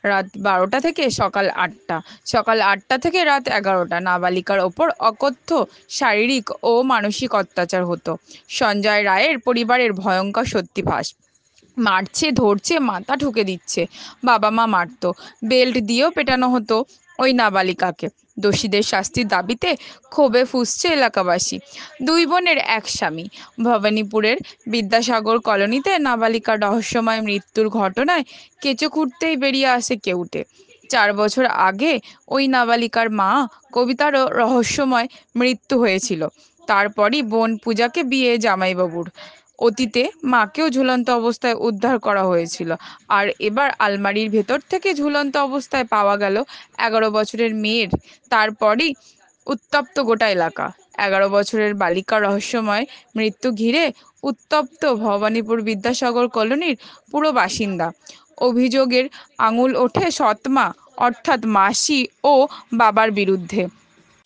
রাত 12টা থেকে সকাল 8টা, সকাল 8টা থেকে রাত 11টা নাবালিকার ওপর অকথ্য শারীরিক ও মানসিক অত্যাচার হতো। সঞ্জয় রায়ের পরিবারের ভয়ঙ্কর সত্যি ফাঁস। মারছে, ধরছে, মাথা ঠুকে দিচ্ছে। বাবা মা মারতো, বেল্ট দিয়েও পেটানো হতো ওই নাবালিকাকে। দোষীদের শাস্তির দাবিতে ক্ষোভে ফুঁসছে এলাকাবাসী। দুই বোনের এক স্বামী। ভবানীপুরের বিদ্যাসাগর কলোনিতে নাবালিকার রহস্যময় মৃত্যুর ঘটনায় কেঁচো খুঁড়তেই বেরিয়ে আসে কেউটে। 4 বছর আগে ওই নাবালিকার মা কবিতারও রহস্যময় মৃত্যু হয়েছিল। তারপরই বোন পূজাকে বিয়ে জামাইবাবুর। অতীতে মাকেও ঝুলন্ত অবস্থায় উদ্ধার করা হয়েছিল। আর এবার আলমারির ভেতর থেকে ঝুলন্ত অবস্থায় পাওয়া গেল 11 বছরের মেয়ের। তারপরই উত্তপ্ত গোটা এলাকা। 11 বছরের বালিকার রহস্যময় মৃত্যু ঘিরে উত্তপ্ত ভবানীপুর বিদ্যাসাগর কলোনির পুরো বাসিন্দা। অভিযোগের আঙুল ওঠে সৎমা অর্থাৎ মাসি ও বাবার বিরুদ্ধে।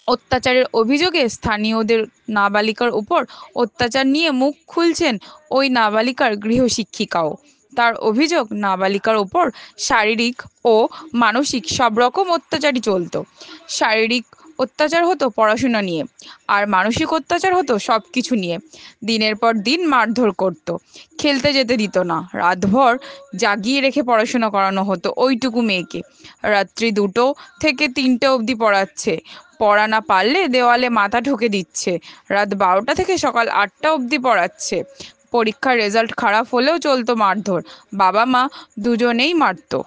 অত্যাচারের অভিযোগে স্থানীয়দের নাবালিকার উপর অত্যাচার নিয়ে মুখ খুলছেন ওই নাবালিকার গৃহশিক্ষিকাও। তার অভিযোগ, নাবালিকার উপর শারীরিক ও মানসিক সব রকম অত্যাচারই চলতো। শারীরিক অত্যাচার হতো পড়াশোনা নিয়ে, আর মানসিক অত্যাচার হতো সব কিছু নিয়ে। দিনের পর দিন মারধর করতো, খেলতে যেতে দিত না, রাতভর জাগিয়ে রেখে পড়াশোনা করানো হতো ওইটুকু মেয়েকে। রাত্রি 2টো থেকে 3টে অবধি পড়াচ্ছে, পড়া না পারলে দেওয়ালে মাথা ঠুকে দিচ্ছে। রাত 12টা থেকে সকাল 8টা অবধি পড়াচ্ছে। পরীক্ষার রেজাল্ট খারাপ হলেও চলতো মারধর। বাবা মা দুজনেই মারতো।